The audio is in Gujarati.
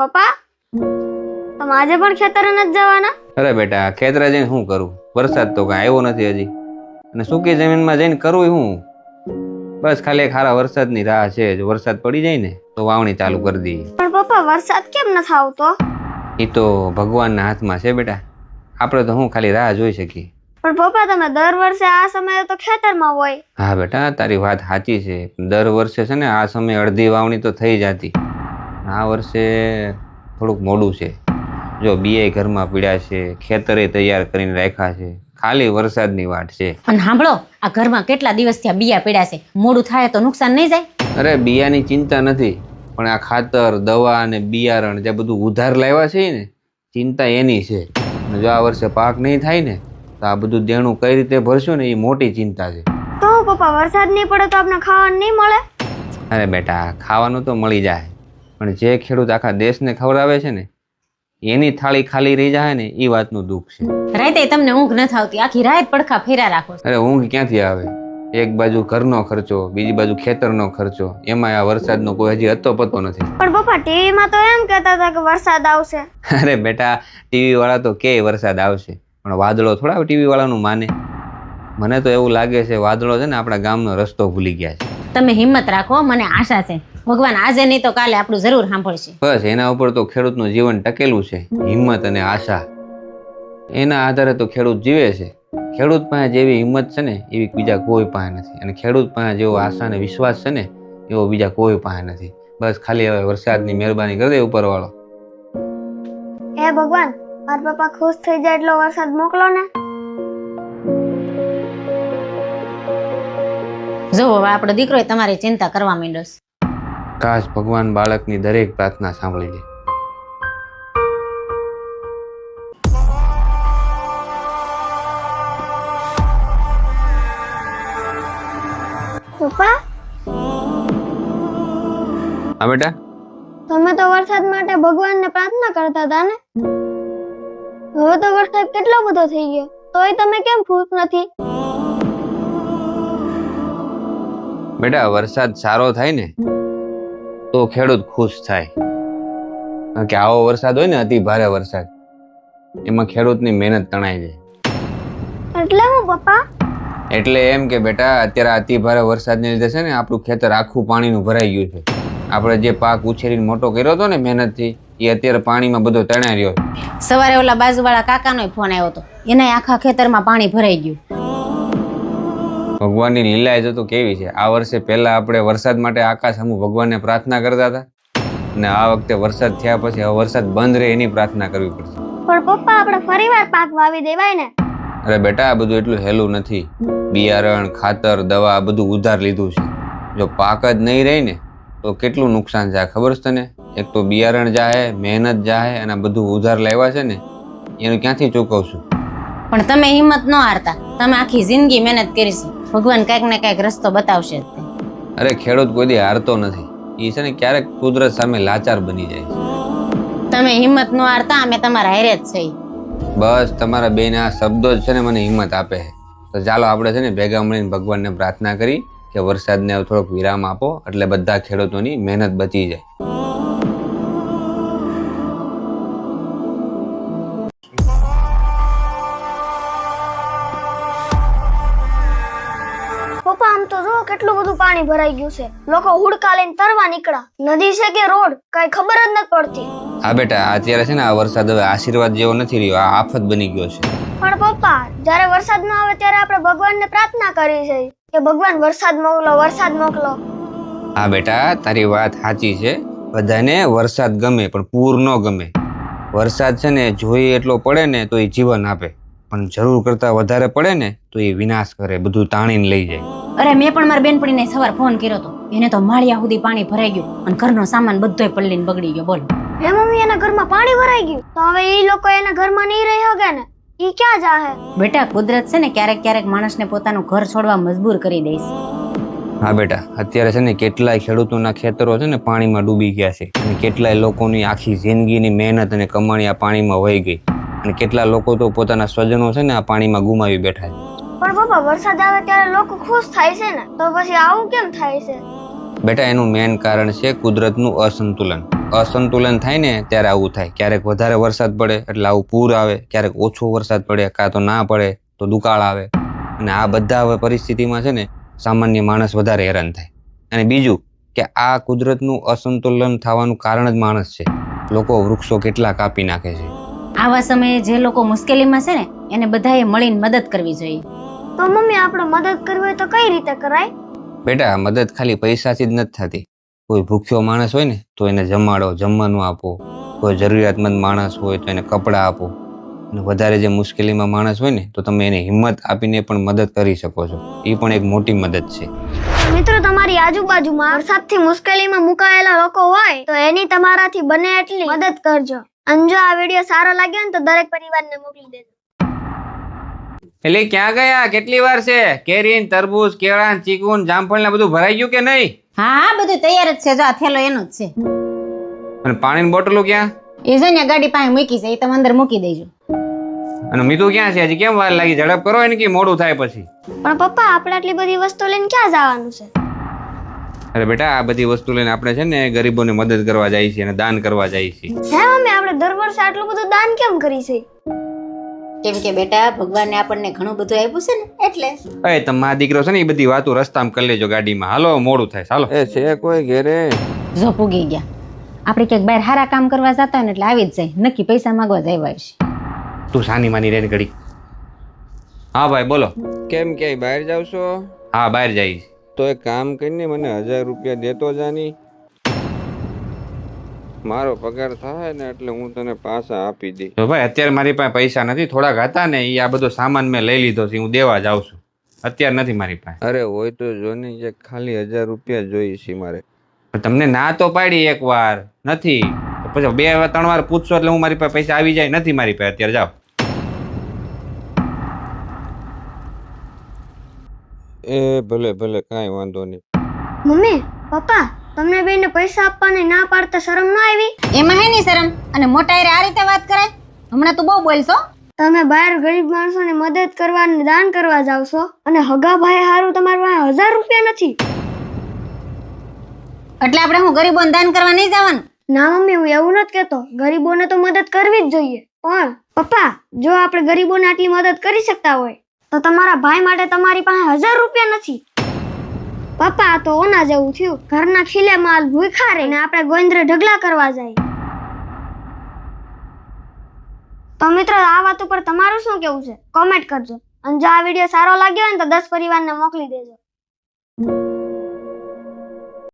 પપ્પા તમે આજે પણ ખેતરે નથી જવાના? અરે બેટા, ખેતરે જઈને શું કરું? વરસાદ તો કઈ આવ્યો નથી હજી, અને સૂકી જમીનમાં જઈને કરવું શું? બસ ખાલી એક સારા વરસાદની રાહ છે. જો વરસાદ પડી જાય ને તો વાવણી ચાલુ કરી દઈએ. પણ પપ્પા વરસાદ કેમ નથી આવતો? એ તો ભગવાનના હાથમાં છે બેટા. આપણે તો હું ખાલી રાહ જોઈ શકીએ. પણ પપ્પા તમે દર વર્ષે આ સમયે તો ખેતરમાં હોય. હા બેટા, તારી વાત સાચી છે. દર વર્ષે છે ને આ સમયે અડધી વાવણી તો થઈ જતી. આ વર્ષે થોડુંક મોડું છે. જો બીએ ઘરમાં પીડ્યા છે, ખેતરે તૈયાર કરીને રાખ્યા છે, ખાલી વરસાદની વાટ છે. અને સાંભળો, આ ઘરમાં કેટલા દિવસથી આ બિયા પડ્યા છે, મોડું થાય તો નુકસાન નહીં જાય? અરે બિયાની ચિંતા નથી, પણ આ ખાતર, દવા અને બિયારણ જે બધું ઉધાર લાવ્યા છે ને, ચિંતા એની છે. અને જો આ વર્ષે પાક નહીં થાય ને તો આ બધું દેણું કઈ રીતે ભરશું ને એ મોટી ચિંતા છે. તો પપ્પા વરસાદ નહીં પડે તો આપણે ખાવાનું નહીં મળે? અરે બેટા, ખાવાનું તો મળી જાય, પણ જે ખેડૂત આખા દેશને ખવડાવે છે ને એની થાળી ખાલી રહી જાય ને એ વાતનું દુઃખ છે. રાતે તમને ઊંઘ નથી આવતી, આખી રાત પડખા ફેરા રાખો છો. અરે ઊંઘ ક્યાંથી આવે? એક બાજુ ઘરનો ખર્ચો, બીજી બાજુ ખેતરનો ખર્ચો, એમાં આ વરસાદનો કોઈ હજી હતો પતો નથી. પણ પપ્પા ટીવીમાં તો એમ કહેતા હતા કે વરસાદ આવશે. અરે બેટા, ટીવી વાળા તો કે વરસાદ આવશે, પણ વાદળો થોડા ટીવી વાળાનું માને. મને તો એવું લાગે છે વાદળો છે ને આપણા ગામનો રસ્તો ભૂલી ગયા છે. તમે હિંમત રાખો, મને આશા છે ભગવાન આજે નહીં તો કાલે આપણું જરૂર સાંભળશે. બસ એના ઉપર તો ખેડૂતનું જીવન ટકેલું છે. હિંમત અને આશા, એના આધારે તો ખેડૂત જીવે છે. ખેડૂત પાસે જેવી હિંમત છે ને એવી બીજા કોઈ પાસે નથી, અને ખેડૂત પાસે જેવો આશા અને વિશ્વાસ છે ને એવો બીજા કોઈ પાસે નથી. બસ ખાલી હવે વરસાદની મહેરબાની કરી દે ઉપરવાળો. હે ભગવાન, મારા પપ્પા ખુશ થઈ જાય એટલો વરસાદ મોકલો ને. જો હવે આપણો દીકરો તમારી ચિંતા કરવા માંડ્યો છે. કાશ ભગવાન બાળકની દરેક પ્રાર્થના સાંભળી લે. પપ્પા હા બેટા, તમે તો વરસાદ માટે ભગવાનને પ્રાર્થના કરતા હતા ને? હવે તો વરસાદ કેટલો બધો થઈ ગયો, તોય તમે કેમ ખુશ નથી? બેટા વરસાદ સારો થાય ને તો ખેડૂત ખુશ થાય. કારણ કે આવો વરસાદ હોય ને, અતિ ભારે વરસાદ, એમાં ખેડૂતની મહેનત તણાઈ જાય. એટલે હું પપ્પા? એટલે એમ કે બેટા, અત્યારે અતિ ભારે વરસાદને લીધે છે ને આપણું ખેતર આખું પાણીનું ભરાઈ ગયું છે. આપણે જે પાક ઉછેરીને મોટો કર્યો હતો ને મહેનતથી, એ અત્યારે પાણીમાં બધો તણાઈ રહ્યો છે. સવારે ઓલા બાજુવાળા કાકાનો ફોન આવ્યો હતો, એના આખા ખેતરમાં પાણી ભરાઈ ગયું. ભગવાનની લીલા એ તો કેવી છે. આ વર્ષે પહેલા આપણે વરસાદ માટે આકાશ સામું ભગવાનને પ્રાર્થના કરતા હતા, અને આ વખતે વરસાદ થયા પછી હવે વરસાદ બંધ રહે એની પ્રાર્થના કરવી પડશે. પણ પપ્પા આપણે ફરીવાર પાક વાવી દેવાય ને? અરે બેટા, આ બધું એટલું હેલું નથી. બિયારણ, ખાતર, દવા આ બધું ઉધાર લીધું છે. જો પાક જ નહીં રહી ને તો કેટલું નુકસાન જાય ખબર છે તને? એક તો બિયારણ જાહે, મહેનત જાહે, અને બધું ઉધાર લાવ્યા છે ને એનું ક્યાંથી ચૂકવશું? પણ તમે હિંમત ન હારતા, તમે આખી જિંદગી મહેનત કરીશું, ભગવાન કઈક ને કઈક રસ્તો બતાવશે જ તે. અરે ખેડૂત કોઈ દી હારતો નથી. એ છે ને ક્યારેક કુદરત સામે લાચાર બની જાય છે. તમે હિંમત ન હારતા, અમે તમારા હારે જ છીએ. બસ તમારા બેન આ શબ્દો જ છે ને મને હિંમત આપે છે. તો ચાલો આપણે છે ને ભેગા મળીને ભગવાનને પ્રાર્થના કરી કે વરસાદને થોડોક વિરામ આપો, એટલે બધા ખેડૂતોની મહેનત બચી જાય. પપ્પા આમ તો જો કેટલું બધું પાણી ભરાઈ ગયું છે. લોકો હુડકા લઈને તરવા નીકળ્યા. નદી છે કે રોડ કઈ ખબર જ નથી પડતી. હા બેટા, અત્યારે છે ને આ વરસાદ હવે આશીર્વાદ જેવો નથી રહ્યો, આ આફત બની ગયો છે. પણ પપ્પા જ્યારે વરસાદ ન આવે ત્યારે આપણે ભગવાનને પ્રાર્થના કરી છે કે ભગવાન વરસાદ મોકલો, વરસાદ મોકલો. હા બેટા, તારી વાત સાચી છે. બધાને વરસાદ ગમે પણ પૂર ન ગમે. વરસાદ છે ને જોઈએ એટલો પડે ને તો એ જીવન આપે, પણ જરૂર કરતા વધારે પડે ને તો એ વિનાશ કરે, બધું તાણીને લઈ જાય. અરે મેં પણ મારી બેનપણીને સવાર ફોન કર્યો હતો, એને તો માળિયા સુધી પાણી ભરાઈ ગયું અને ઘરનો સામાન બધોય પલળીને બગડી ગયો. બોલો. હે મમ્મી, એના ઘરમાં પાણી ભરાઈ ગયું તો હવે એ લોકો એના ઘરમાં નહીં રહી શકે ને? ઈ ક્યાં જાહે? બેટા કુદરત છે ને ક્યારેક ક્યારેક માણસને પોતાનું ઘર છોડવા મજબૂર કરી દે છે. હા બેટા, અત્યારે છે ને કેટલાય ખેડૂતોના ખેતરો છે ને પાણીમાં ડૂબી ગયા છે, અને કેટલાય લોકોની આખી જિંદગીની મહેનત અને કમાણી આ પાણીમાં વહી ગઈ, અને કેટલા લોકો તો પોતાના સ્વજનો છે ને આ પાણીમાં ગુમાવી બેઠા છે. પણ પપ્પા વરસાદ આવે ત્યારે લોકો ખુશ થાય છે ને, તો પછી આવું કેમ થાય છે? બેટા એનું મેઇન કારણ છે કુદરતનું અસંતુલન. અસંતુલન થાય ને ત્યારે આવું થાય. ક્યારેક વધારે વરસાદ પડે એટલે આવું પૂર આવે, ક્યારેક ઓછો વરસાદ પડે કાં તો ના પડે તો દુકાળ આવે. અને આ બધા હવે પરિસ્થિતિમાં છે ને સામાન્ય માણસ વધારે હેરાન થાય. અને બીજું કે આ કુદરતનું અસંતુલન થવાનું કારણ જ માણસ છે. લોકો વૃક્ષો કેટલા કાપી નાખે છે. આવા સમયે જે લોકો મુશ્કેલીમાં છે ને એને બધાએ મળીને મદદ કરવી જોઈએ. તો મમ્મી આપણે મદદ કરવી હોય તો કઈ રીતે કરાય? બેટા મદદ ખાલી પૈસાથી જ નથી થતી. કોઈ ભૂખ્યો માણસ હોય ને તો એને જમાડો, જમવાનું આપો. કોઈ જરૂરિયાતમંદ માણસ હોય તો એને કપડાં આપો. અને વધારે જે મુશ્કેલીમાં માણસ હોય ને તો તમે એને હિંમત આપીને પણ મદદ કરી શકો છો. એ પણ એક મોટી મદદ છે. મિત્રો તમારી આજુબાજુમાં વરસાદથી મુશ્કેલીમાં મુકાયેલા લોકો હોય તો એની તમારાથી બને એટલી મદદ કરજો. અને જો આ વિડીયો સારો લાગ્યો ને તો દરેક પરિવારને મોકલી દેજો. એટલે ક્યાં ગયા? કેટલી વાર છે? કેરીન, તરબૂચ, કેળા, ચીકુ, જામફળ ને બધું ભરાઈ ગયું કે નહીં? હા બધું તૈયાર જ છે. જો આ થેલો એનો જ છે. અને પાણીની બોટલો ક્યાં? એ છે ને ગાડી પાસે મૂકી છે, એ તમે અંદર મૂકી દેજો. અને મીઠું ક્યાં છે? હજી કેમ વાર લાગી? ઝડપ કરો એને કે મોડું થાય પછી. પણ પપ્પા આપણે આટલી બધી વસ્તુ લઈને ક્યાં જવાનું છે? અરે બેટા આ બધી વસ્તુ લઈને આપણે છે ને ગરીબોને મદદ કરવા જાય છે અને દાન કરવા જાય છે. હે મમ્મી આપણે દર વર્ષે આટલું બધું દાન કેમ કરી છે? કેમ કે બેટા ભગવાને આપણને ઘણું બધું આપ્યું છે ને એટલે. એ તમારા દીકરો છે ને એ બધી વાતો રસ્તામાં કરી લેજો ગાડીમાં. હાલો મોડું થાય. હાલો. એ છે કોઈ ઘેરે? જો પૂગી ગયા. આપણે ક્યાંક બહાર સારા કામ કરવા જતા હોય ને એટલે આવી જ જાય. નક્કી પૈસા માંગવા જ આવ્યા છે. તું સાની માની રે ઘડી. હા ભાઈ બોલો. કેમ ક્યાંય બહાર જાવ છો? હા બહાર જઈશ. તો એક કામ કરીને મને 1000 રૂપિયા દેતો જાની. મારો પગાર થાય ને એટલે હું તને પાછા આપી દઈશ. તો ભાઈ અત્યારે મારી પાસે પૈસા નથી. થોડાક હતા ને એ આ બધો સામાન મેં લઈ લીધો છે. હું દેવા જાઉં છું. અત્યારે નથી મારી પાસે. અરે હોય તો જોની જે ખાલી 1000 રૂપિયા જોઈએ છે મારે. તમને ના તો પાડી એક વાર નથી. પછી 2-3 વાર પૂછશો એટલે હું મારી પાસે પૈસા આવી જાય. નથી મારી પાસે અત્યારે. જાઓ. એ ભલે ભલે કાંઈ વાંધો નહીં. મમ્મી પપ્પા તમને બેને પૈસા આપવાની ના પાડતા શરમ ના આવી? એમાં હે ની શરમ. અને મોટા આ રીતે વાત કરાય? હમણાં તું બહુ બોલશો. તમે બહાર ગરીબ માણસોને મદદ કરવા અને દાન કરવા જાવ છો અને હગા ભાઈ હારું તમારી પાસે 1000 રૂપિયા નથી. એટલે આપણે હું ગરીબોને દાન કરવા નહીં જવાનું? ના મમ્મી હું એવું નથી કહેતો. ગરીબોને તો મદદ કરવી જ જોઈએ. પણ પપ્પા જો આપણે ગરીબોને આટલી મદદ કરી શકતા હોય તો તમારા ભાઈ માટે તમારી પાસે 1000 રૂપિયા નથી. પપ્પા તો ઓના જેવું થયું. ઘરના ખીલે માલ ભૂખા રહે અને આપણે ગોંદરે ઢગલા કરવા જાય. તો મિત્રો આ વાત ઉપર તમારું શું કેવું છે? કોમેન્ટ કરજો. અને જો આ વિડીયો સારો લાગ્યો હોય ને તો 10 પરિવારને મોકલી દેજો.